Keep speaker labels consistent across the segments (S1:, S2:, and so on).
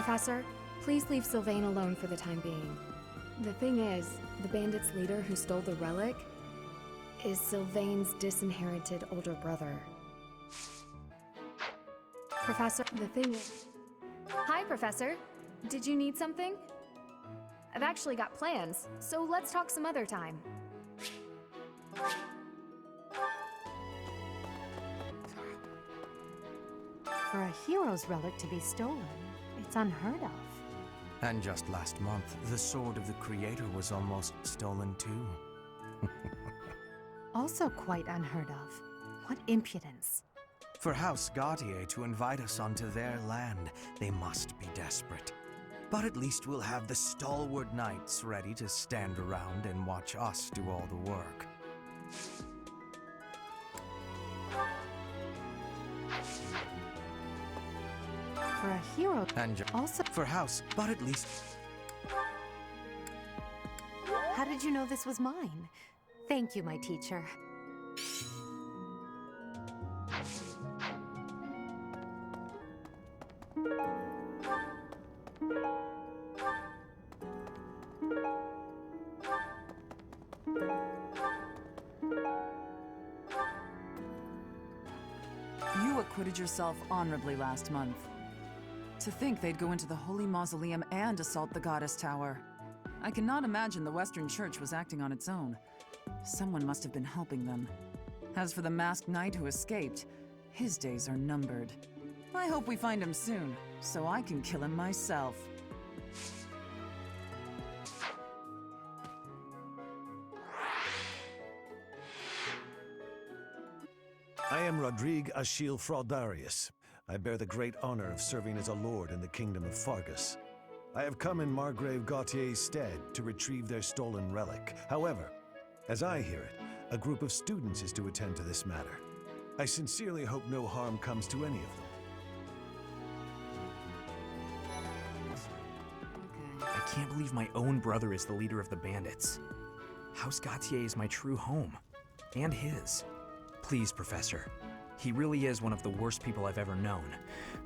S1: Professor, please leave Sylvain alone for the time being. The thing is, the bandits' leader who stole the relic is Sylvain's disinherited older brother. Professor, the thing is... Hi, Professor. Did you need something? I've actually got plans, so let's talk some other time.
S2: For a hero's relic to be stolen, it's unheard of.
S3: And just last month, the sword of the creator was almost stolen too.
S2: Also quite unheard of. What impudence.
S3: For House Gautier to invite us onto their land, they must be desperate. But at least we'll have the stalwart knights ready to stand around and watch us do all the work.
S2: For a hero,
S3: And
S2: also...
S3: for House, but at least...
S2: How did you know this was mine? Thank you, my teacher.
S4: You acquitted yourself honorably last month. To think they'd go into the Holy Mausoleum and assault the Goddess Tower. I cannot imagine the Western Church was acting on its own. Someone must have been helping them. As for the masked knight who escaped, his days are numbered. I hope we find him soon, so I can kill him myself.
S5: I am Rodrigue Achille Fraudarius. I bear the great honor of serving as a lord in the kingdom of Fargus. I have come in Margrave Gautier's stead to retrieve their stolen relic. However, as I hear it, a group of students is to attend to this matter. I sincerely hope no harm comes to any of them.
S6: I can't believe my own brother is the leader of the bandits. House Gautier is my true home. And his. Please, Professor. He really is one of the worst people I've ever known.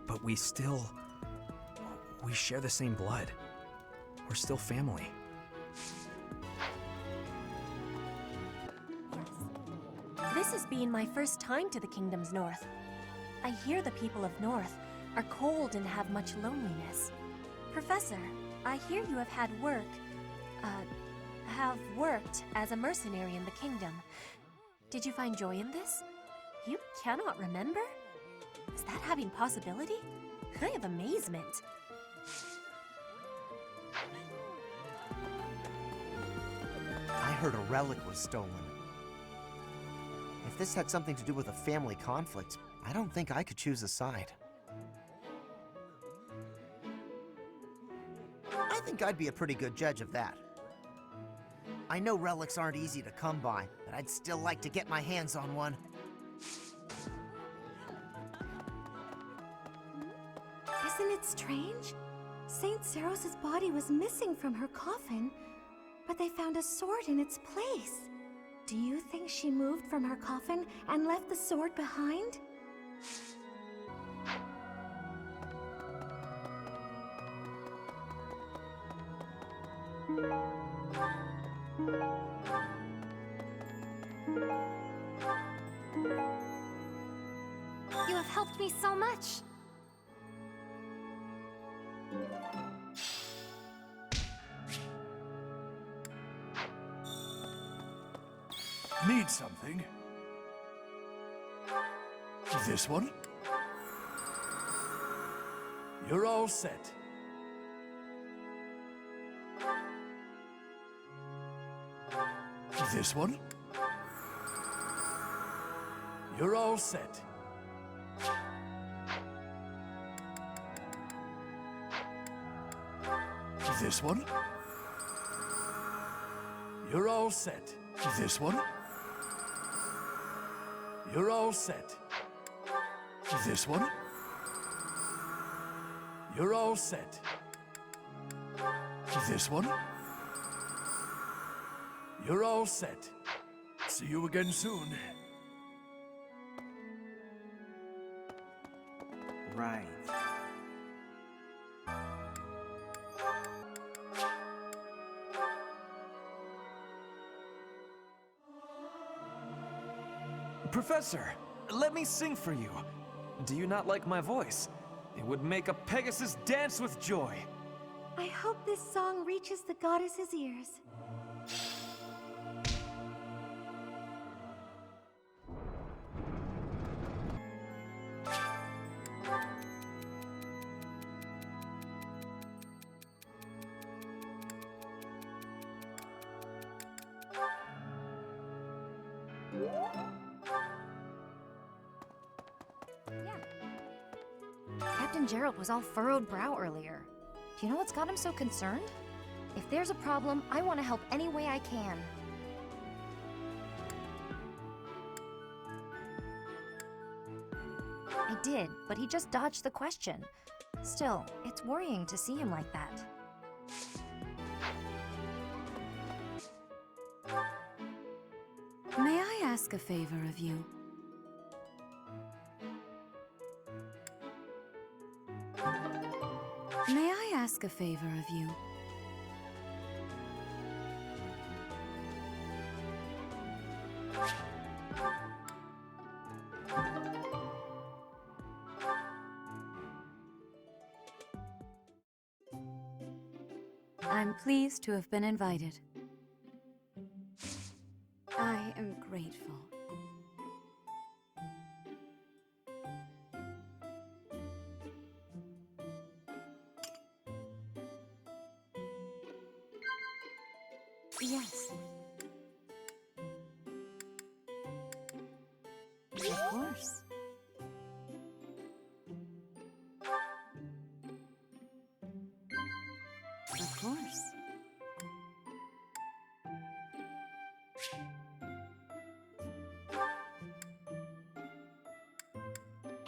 S6: But we share the same blood. We're still family.
S7: This has been my first time to the Kingdom's North. I hear the people of North are cold and have much loneliness. Professor, I hear you have worked as a mercenary in the Kingdom. Did you find joy in this? You cannot remember? Is that having possibility? I have amazement.
S8: I heard a relic was stolen. If this had something to do with a family conflict, I don't think I could choose a side. I think I'd be a pretty good judge of that. I know relics aren't easy to come by, but I'd still like to get my hands on one.
S9: Isn't it strange? Saint Seros' body was missing from her coffin, but they found a sword in its place. Do you think she moved from her coffin and left the sword behind?
S1: You have helped me so much!
S10: Need something? This one? You're all set. This one? You're all set. This one? You're all set. This one? You're all set. This one? You're all set. This one? You're all set. See you again soon.
S8: Right.
S11: Professor, let me sing for you. Do you not like my voice? It would make a Pegasus dance with joy.
S9: I hope this song reaches the goddess's ears.
S12: Captain Gerald was all furrowed brow earlier. Do you know what's got him so concerned? If there's a problem, I want to help any way I can. I did, but he just dodged the question. Still, it's worrying to see him like that.
S13: May I ask a favor of you? May I ask a favor of you? I'm pleased to have been invited. I am grateful. Yes. Of course. Of course.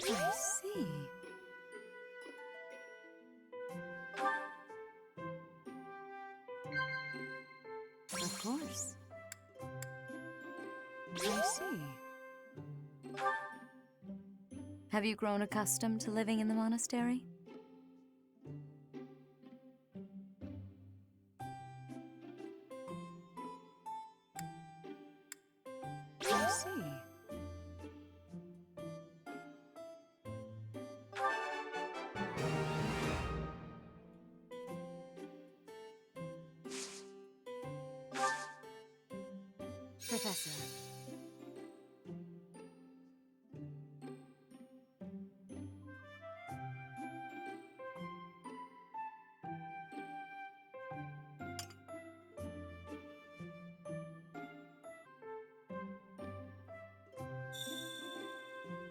S13: I see. Of course. I see. Have you grown accustomed to living in the monastery? I see. Professor.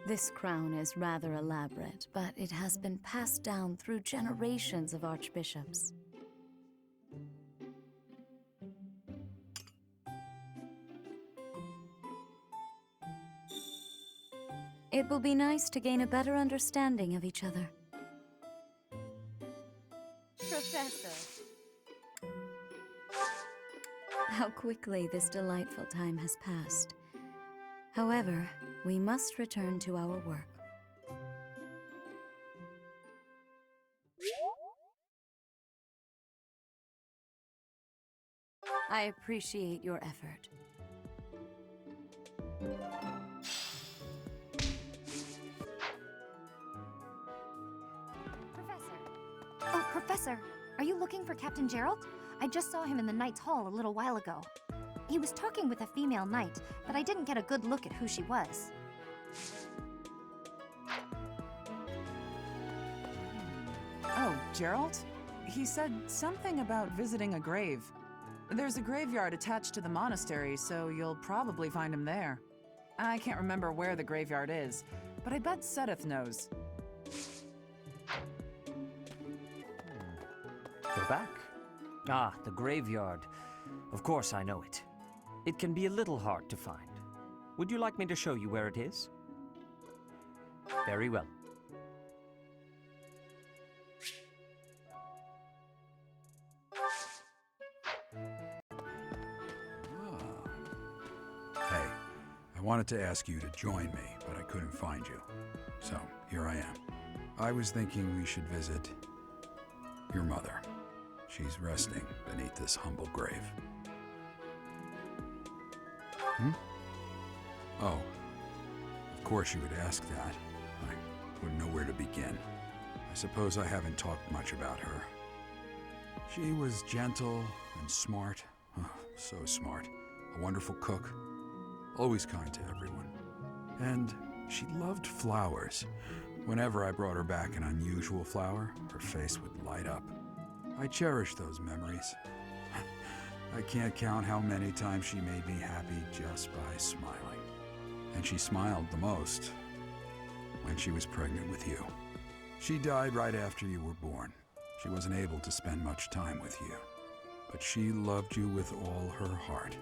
S13: This crown is rather elaborate, but it has been passed down through generations of archbishops. It will be nice to gain a better understanding of each other. Professor! How quickly this delightful time has passed. However, we must return to our work. I appreciate your effort.
S12: Oh, Professor, are you looking for Captain Gerald? I just saw him in the Knight's Hall a little while ago. He was talking with a female knight, but I didn't get a good look at who she was.
S4: Oh, Gerald? He said something about visiting a grave. There's a graveyard attached to the monastery, so you'll probably find him there. I can't remember where the graveyard is, but I bet Sedith knows.
S14: We're back. Ah, the graveyard. Of course I know it. It can be a little hard to find. Would you like me to show you where it is? Very well.
S15: Hey, I wanted to ask you to join me, but I couldn't find you. So, here I am. I was thinking we should visit your mother. She's resting beneath this humble grave. Oh, course you would ask that. I wouldn't know where to begin. I suppose I haven't talked much about her. She was gentle and smart. Oh, so smart. A wonderful cook. Always kind to everyone. And she loved flowers. Whenever I brought her back an unusual flower, her face would light up. I cherish those memories. I can't count how many times she made me happy just by smiling. And she smiled the most when she was pregnant with you. She died right after you were born. She wasn't able to spend much time with you. But she loved you with all her heart.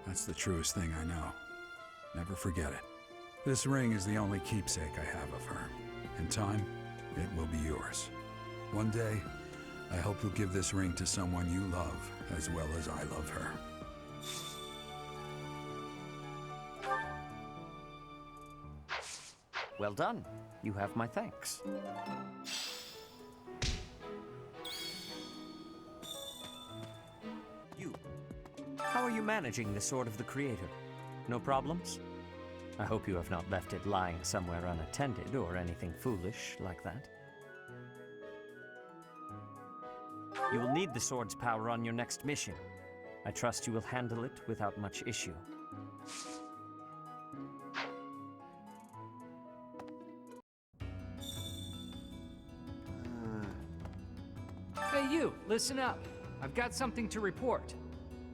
S15: That's the truest thing I know. Never forget it. This ring is the only keepsake I have of her. In time, it will be yours. One day, I hope you'll give this ring to someone you love as well as I love her.
S14: Well done. You have my thanks. You. How are you managing the Sword of the Creator? No problems? I hope you have not left it lying somewhere unattended or anything foolish like that. You will need the sword's power on your next mission. I trust you will handle it without much issue.
S16: Hey you, listen up. I've got something to report.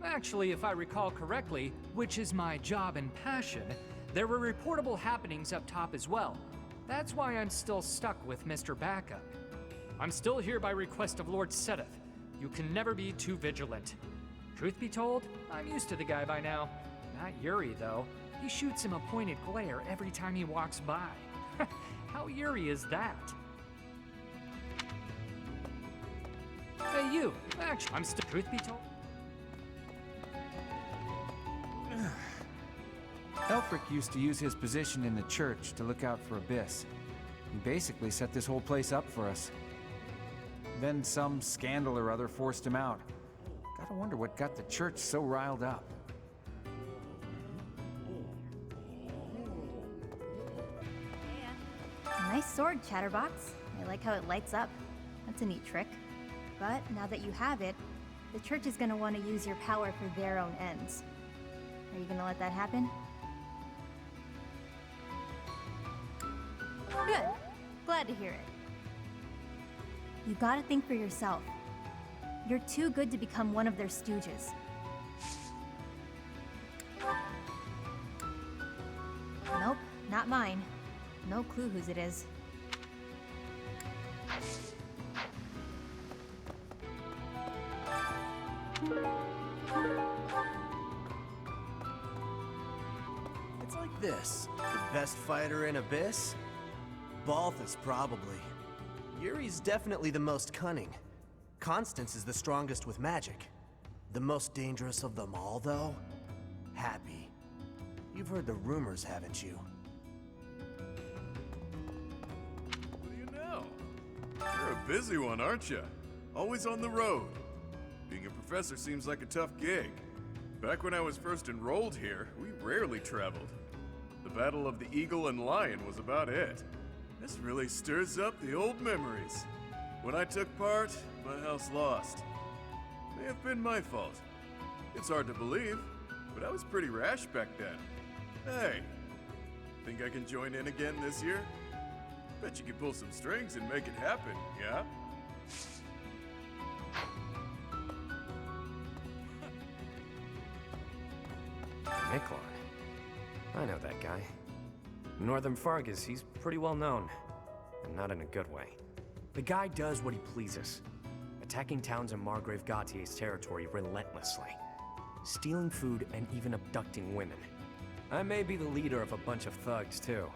S16: Actually, if I recall correctly, which is my job and passion, there were reportable happenings up top as well. That's why I'm still stuck with Mr. Backup. I'm still here by request of Lord Seteth. You can never be too vigilant. Truth be told, I'm used to the guy by now. Not Yuri, though. He shoots him a pointed glare every time he walks by. How Yuri is that? Hey you, actually, I'm still... Truth be told...
S17: Elfric used to use his position in the church to look out for Abyss. He basically set this whole place up for us. Then some scandal or other forced him out. Gotta wonder what got the church so riled up.
S18: Nice sword, Chatterbox. I like how it lights up. That's a neat trick. But now that you have it, the church is gonna want to use your power for their own ends. Are you gonna let that happen? Good. Glad to hear it. You gotta think for yourself. You're too good to become one of their stooges. Nope, not mine. No clue whose it is.
S19: It's like this. The best fighter in Abyss? Balthus, probably. Yuri's definitely the most cunning. Constance is the strongest with magic. The most dangerous of them all, though? Happy. You've heard the rumors, haven't you?
S20: What do you know? You're a busy one, aren't you? Always on the road. Being a professor seems like a tough gig. Back when I was first enrolled here, we rarely traveled. The Battle of the Eagle and Lion was about it. This really stirs up the old memories. When I took part, my house lost. May have been my fault. It's hard to believe, but I was pretty rash back then. Hey, think I can join in again this year? Bet you can pull some strings and make it happen, yeah?
S21: Miklon. I know that guy. In Northern Fargus, he's pretty well known. And not in a good way. The guy does what he pleases. Attacking towns in Margrave Gautier's territory relentlessly. Stealing food and even abducting women. I may be the leader of a bunch of thugs, too.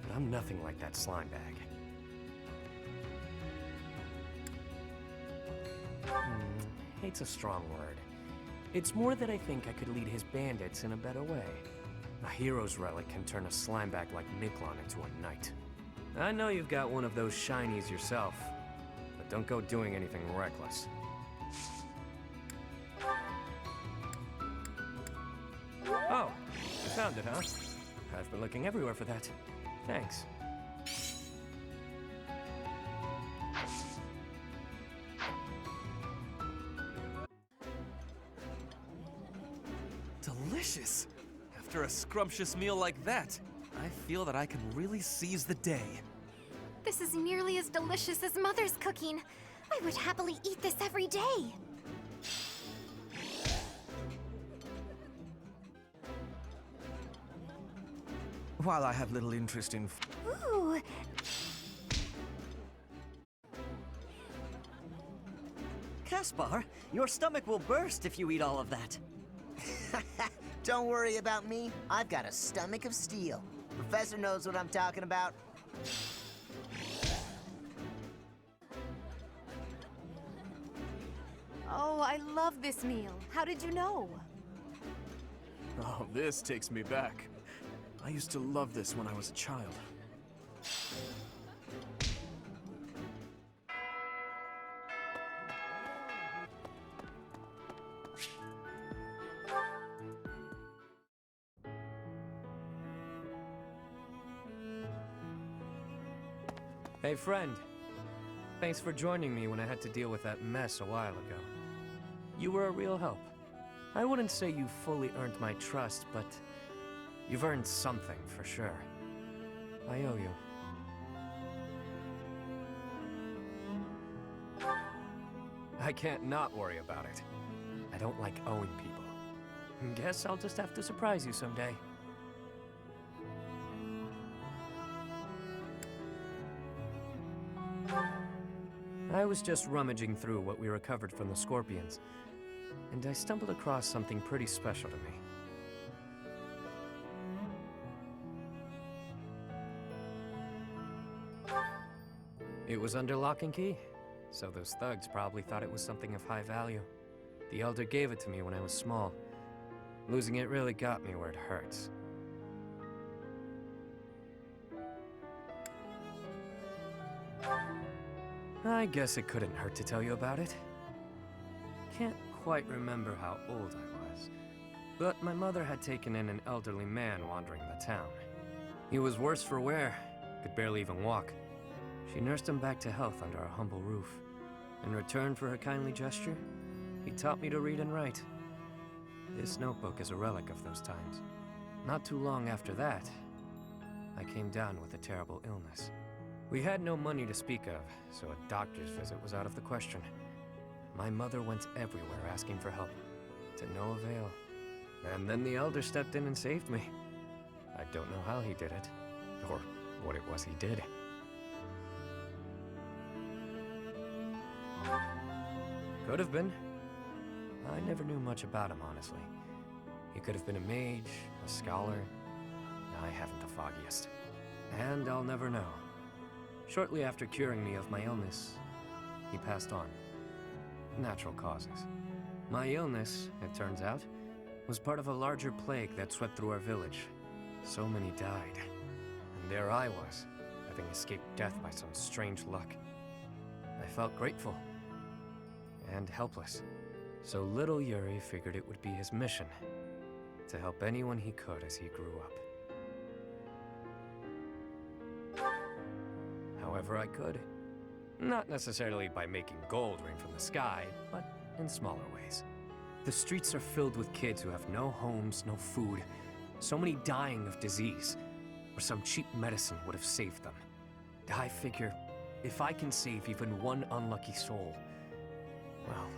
S21: But I'm nothing like that slime bag. Hate's a strong word. It's more that I think I could lead his bandits in a better way. A hero's relic can turn a slimebag like Miklon into a knight. I know you've got one of those shinies yourself, but don't go doing anything reckless. Oh, you found it, huh? I've been looking everywhere for that. Thanks.
S11: Delicious! After a scrumptious meal like that, I feel that I can really seize the day.
S12: This is nearly as delicious as Mother's cooking. I would happily eat this every day.
S11: While I have little interest in...
S12: Ooh.
S3: Caspar, your stomach will burst if you eat all of that.
S8: Don't worry about me. I've got a stomach of steel. Professor knows what I'm talking about.
S2: Oh, I love this meal. How did you know?
S11: Oh, this takes me back. I used to love this when I was a child.
S21: Hey, friend. Thanks for joining me when I had to deal with that mess a while ago. You were a real help. I wouldn't say you fully earned my trust, but you've earned something for sure. I owe you. I can't not worry about it. I don't like owing people. Guess I'll just have to surprise you someday. I was just rummaging through what we recovered from the Scorpions, and I stumbled across something pretty special to me. It was under lock and key, so those thugs probably thought it was something of high value. The Elder gave it to me when I was small. Losing it really got me where it hurts. I guess it couldn't hurt to tell you about it. Can't quite remember how old I was, but my mother had taken in an elderly man wandering the town. He was worse for wear, could barely even walk. She nursed him back to health under our humble roof. In return for her kindly gesture, he taught me to read and write. This notebook is a relic of those times. Not too long after that, I came down with a terrible illness. We had no money to speak of, so a doctor's visit was out of the question. My mother went everywhere asking for help, to no avail. And then the Elder stepped in and saved me. I don't know how he did it, or what it was he did. Could have been. I never knew much about him, honestly. He could have been a mage, a scholar. I haven't the foggiest. And I'll never know. Shortly after curing me of my illness, he passed on. Natural causes. My illness, it turns out, was part of a larger plague that swept through our village. So many died. And there I was, having escaped death by some strange luck. I felt grateful. And helpless. So little Yuri figured it would be his mission to help anyone he could as he grew up. However I could. Not necessarily by making gold rain from the sky, but in smaller ways. The streets are filled with kids who have no homes, no food, so many dying of disease, or some cheap medicine would have saved them. I figure, if I can save even one unlucky soul, well,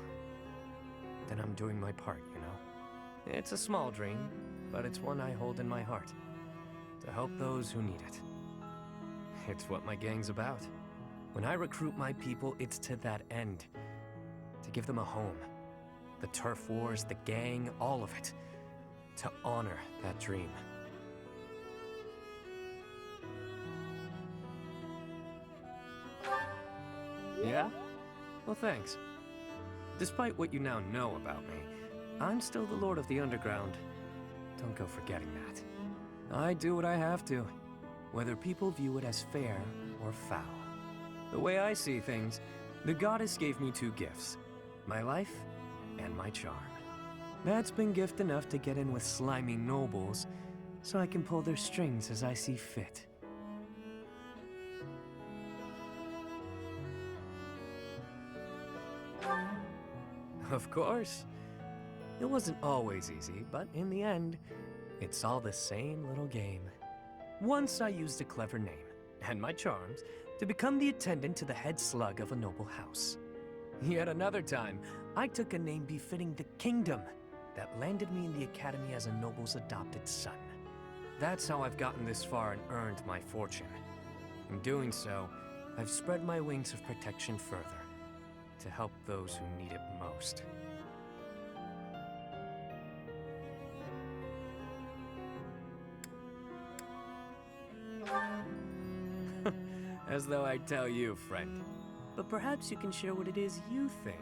S21: then I'm doing my part, you know? It's a small dream, but it's one I hold in my heart. To help those who need it. It's what my gang's about. When I recruit my people, it's to that end. To give them a home. The turf wars, the gang, all of it. To honor that dream. Yeah? Well, thanks. Despite what you now know about me, I'm still the Lord of the Underground. Don't go forgetting that. I do what I have to, whether people view it as fair or foul. The way I see things, the goddess gave me two gifts, my life and my charm. That's been gift enough to get in with slimy nobles, so I can pull their strings as I see fit. Of course. It wasn't always easy, but in the end, it's all the same little game. Once I used a clever name, and my charms, to become the attendant to the head slug of a noble house. Yet another time, I took a name befitting the kingdom that landed me in the academy as a noble's adopted son. That's how I've gotten this far and earned my fortune. In doing so, I've spread my wings of protection further, to help those who need it most. As though I tell you, friend. But perhaps you can share what it is you think.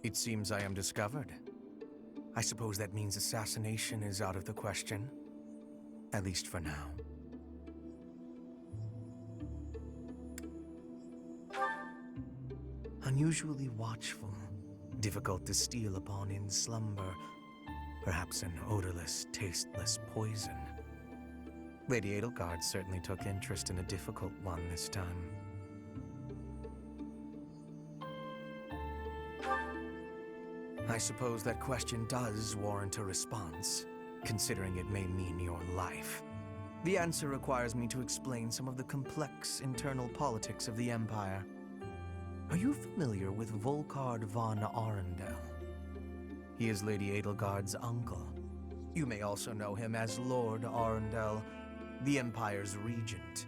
S5: It seems I am discovered. I suppose that means assassination is out of the question. At least for now. Unusually watchful, difficult to steal upon in slumber. Perhaps an odorless, tasteless poison. Lady Edelgard certainly took interest in a difficult one this time. I suppose that question does warrant a response, considering it may mean your life. The answer requires me to explain some of the complex internal politics of the Empire. Are you familiar with Volkard von Arundel? He is Lady Edelgard's uncle. You may also know him as Lord Arundel, the Empire's regent.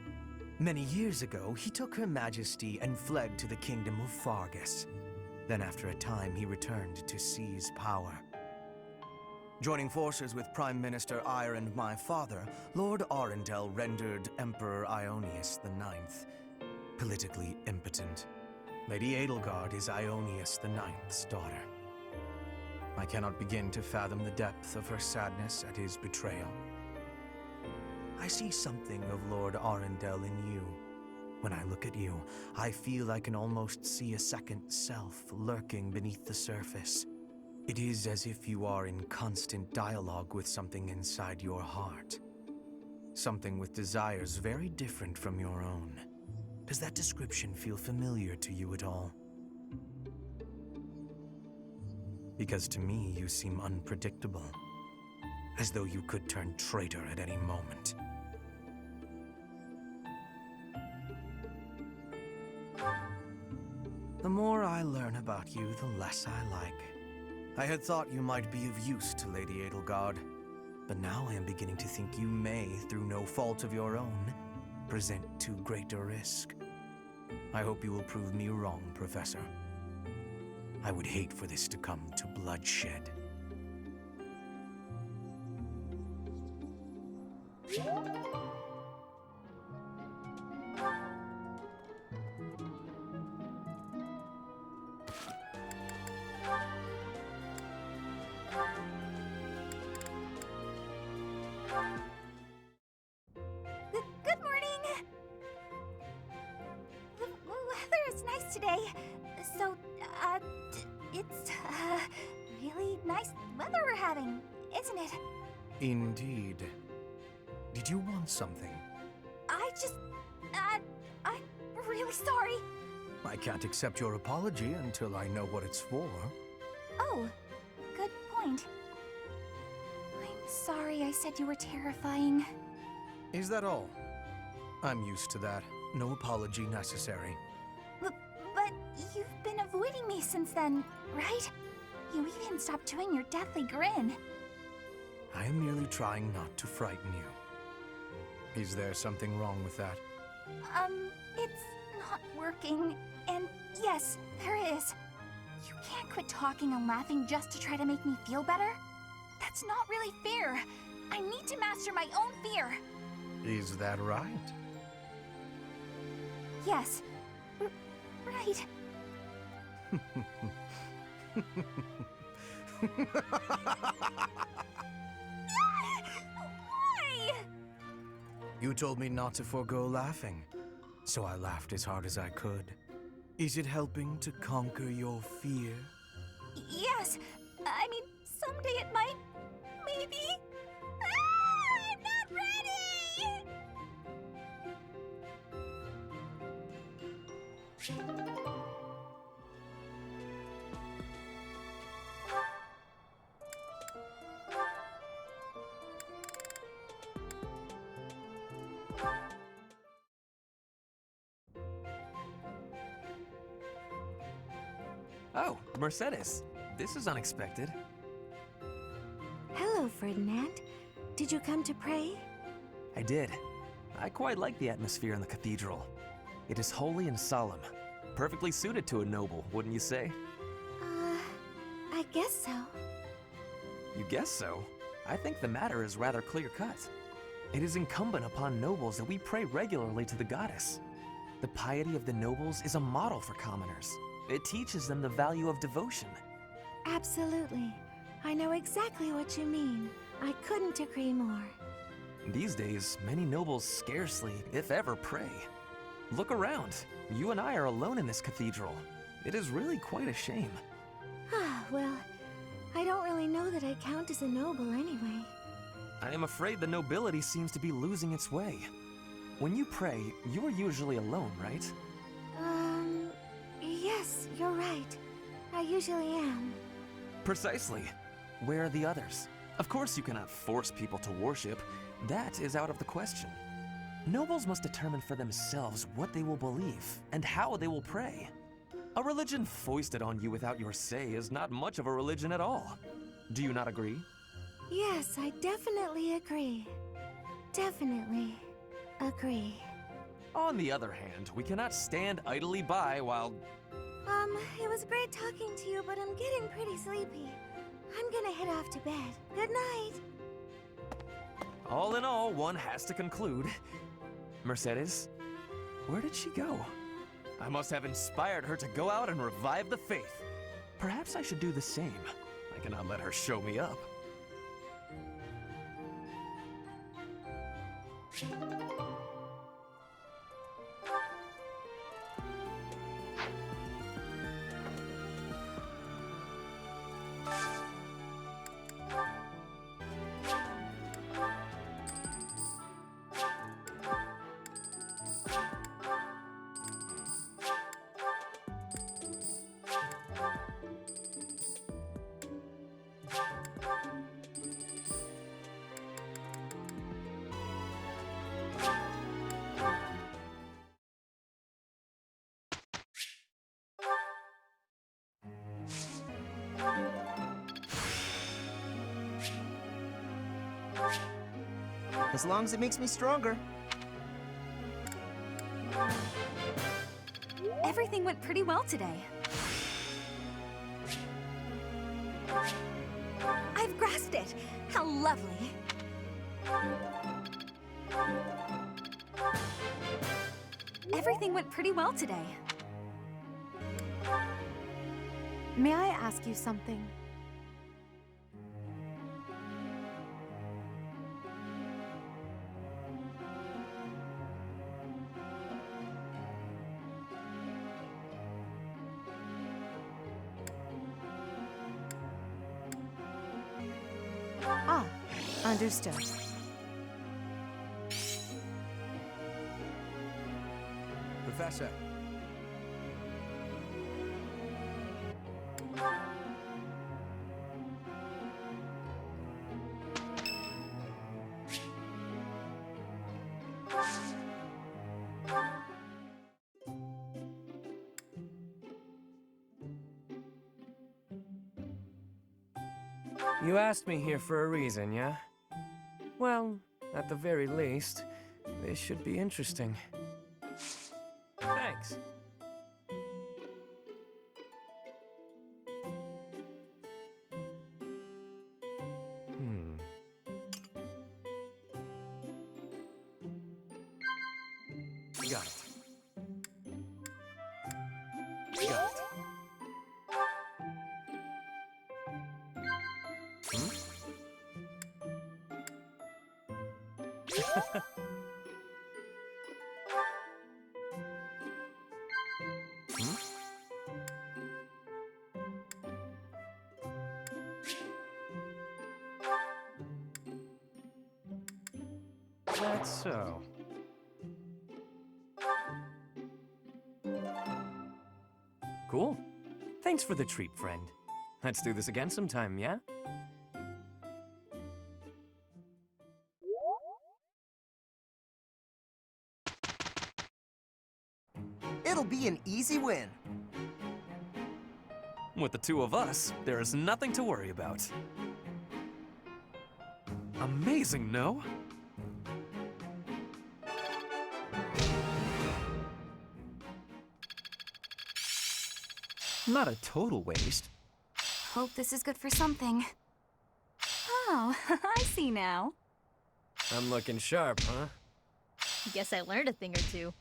S5: Many years ago, he took Her Majesty and fled to the Kingdom of Fargus. Then after a time, he returned to seize power. Joining forces with Prime Minister Ire and my father, Lord Arundel rendered Emperor Ionius IX politically impotent. Lady Edelgard is Ionius IX's daughter. I cannot begin to fathom the depth of her sadness at his betrayal. I see something of Lord Arundel in you. When I look at you, I feel I can almost see a second self lurking beneath the surface. It is as if you are in constant dialogue with something inside your heart. Something with desires very different from your own. Does that description feel familiar to you at all? Because to me, you seem unpredictable. As though you could turn traitor at any moment. The more I learn about you, the less I like. I had thought you might be of use to Lady Edelgard, but now I am beginning to think you may, through no fault of your own, present too great a risk. I hope you will prove me wrong, Professor. I would hate for this to come to bloodshed.
S18: Good morning! The weather is nice today. So, it's, really nice weather we're having, isn't it?
S5: Indeed. Did you want something?
S18: I'm really sorry.
S5: I can't accept your apology until I know what it's for.
S18: Oh, good point. I'm sorry I said you were terrifying.
S5: Is that all? I'm used to that. No apology necessary.
S18: But you've been avoiding me since then, right? You even stopped doing your deathly grin.
S5: I am merely trying not to frighten you. Is there something wrong with that?
S18: It's not working. And yes, there is. You can't quit talking and laughing just to try to make me feel better. That's not really fair. I need to master my own fear.
S5: Is that right?
S18: Yes. Right.
S7: Why?
S5: You told me not to forego laughing, so I laughed as hard as I could. Is it helping to conquer your fear?
S7: Yes. I mean, someday it might. Maybe. I'm not ready!
S11: Oh, Mercedes. This is unexpected.
S9: Hello, Ferdinand. Did you come to pray?
S11: I did. I quite like the atmosphere in the cathedral. It is holy and solemn. Perfectly suited to a noble, wouldn't you say?
S9: I guess so.
S11: You guess so? I think the matter is rather clear-cut. It is incumbent upon nobles that we pray regularly to the goddess. The piety of the nobles is a model for commoners. It teaches them the value of devotion.
S9: Absolutely. I know exactly what you mean. I couldn't agree more.
S11: These days, many nobles scarcely, if ever, pray. Look around. You and I are alone in this cathedral. It is really quite a shame.
S9: Well, I don't really know that I count as a noble anyway.
S11: I am afraid the nobility seems to be losing its way. When you pray, you are usually alone, right?
S9: Yes, you're right. I usually am.
S11: Precisely. Where are the others? Of course you cannot force people to worship. That is out of the question. Nobles must determine for themselves what they will believe and how they will pray. A religion foisted on you without your say is not much of a religion at all. Do you not agree?
S9: Yes, I definitely agree. Definitely agree.
S11: On the other hand, we cannot stand idly by while...
S9: It was great talking to you, but I'm getting pretty sleepy. I'm gonna head off to bed. Good night.
S11: All in all, one has to conclude. Mercedes, where did she go? I must have inspired her to go out and revive the faith. Perhaps I should do the same. I cannot let her show me up.
S8: As long as it makes me stronger.
S12: Everything went pretty well today.
S7: I've grasped it! How lovely!
S12: Everything went pretty well today.
S2: May I ask you something? Understood.
S5: Professor.
S21: You asked me here for a reason, yeah? Well, at the very least, this should be interesting. Thanks.
S5: Got it. Got it.
S14: That's so. Cool. Thanks for the treat, friend. Let's do this again sometime, yeah?
S8: It'll be an easy win.
S11: With the two of us, there is nothing to worry about. Amazing, no?
S14: Not a total waste.
S12: Hope this is good for something. Oh, I see now.
S14: I'm looking sharp, huh?
S18: Guess I learned a thing or two.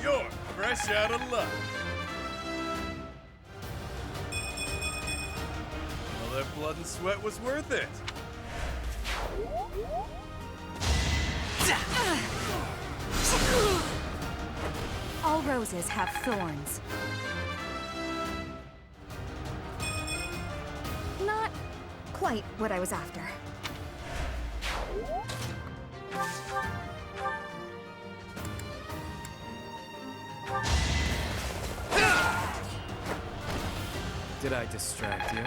S20: You're fresh out of luck. All that blood and sweat was worth it.
S12: All roses have thorns. Not quite what I was after.
S14: Did I distract you?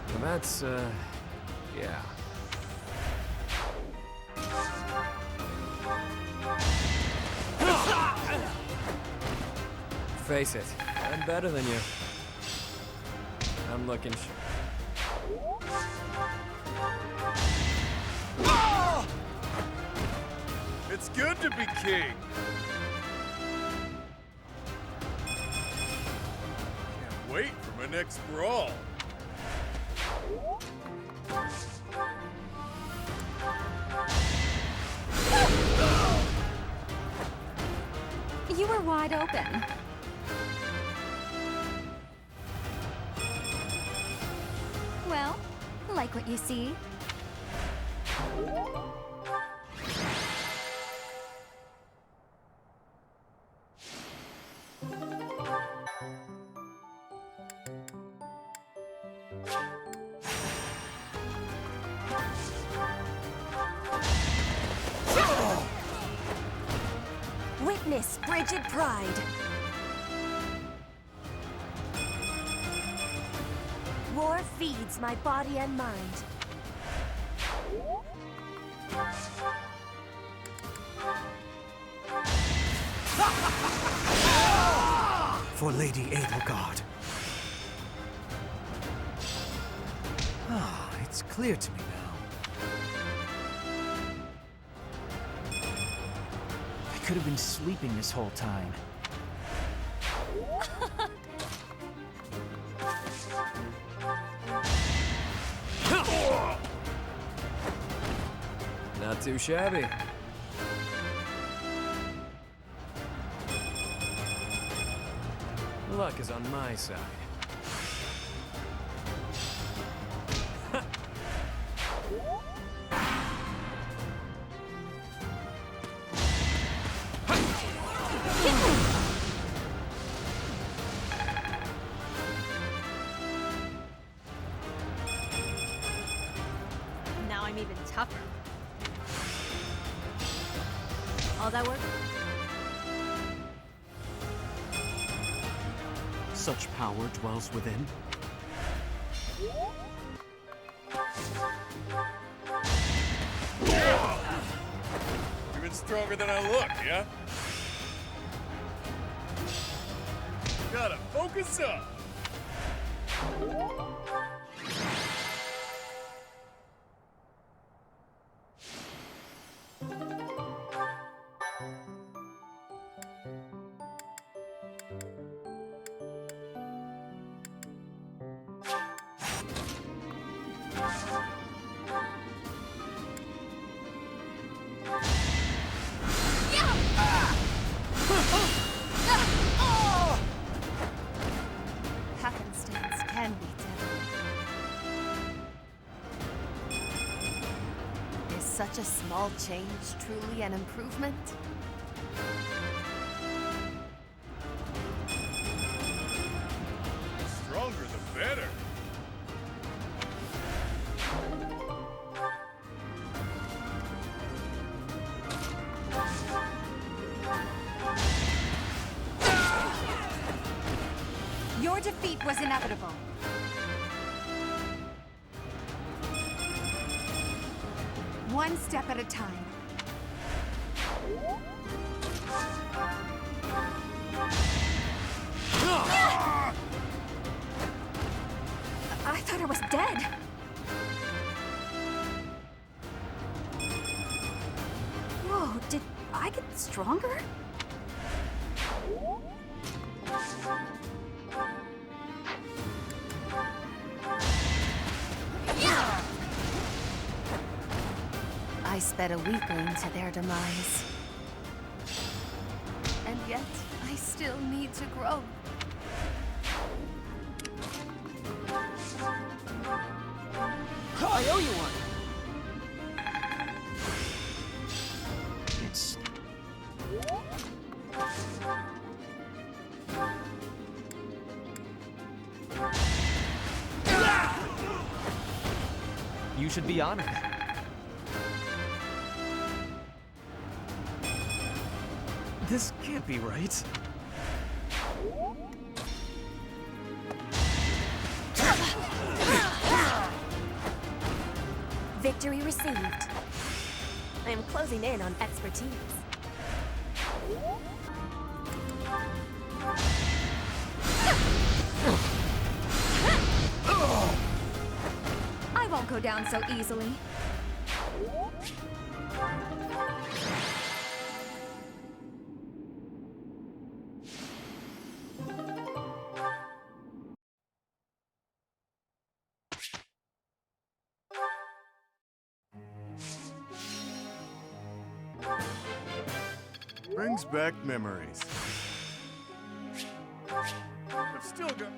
S14: Well, that's, yeah. Face it, I'm better than you. I'm looking
S20: It's good to be king. Can't wait for my next brawl.
S12: You were wide open. Well, like what you see?
S7: Witness frigid pride. War feeds my body and mind.
S5: For Lady Edelgard. Ah, it's clear to me now.
S6: I could have been sleeping this whole time.
S14: Not too shabby. Luck is on my side.
S18: Now I'm even tougher. All that work?
S6: Such power dwells within.
S20: Even stronger than I look, yeah? Gotta focus up.
S1: small change truly an improvement?
S20: The stronger the better.
S12: Your defeat was inevitable. One step at a time.
S9: I thought I was dead. Whoa, did I get stronger?
S1: I sped a weakling to their demise. And yet, I still need to grow.
S3: I owe you one!
S6: It's...
S11: You should be honored.
S6: This can't be right.
S7: Victory received. I am closing in on expertise.
S9: I won't go down so easily.
S20: Brings back memories. I've still got...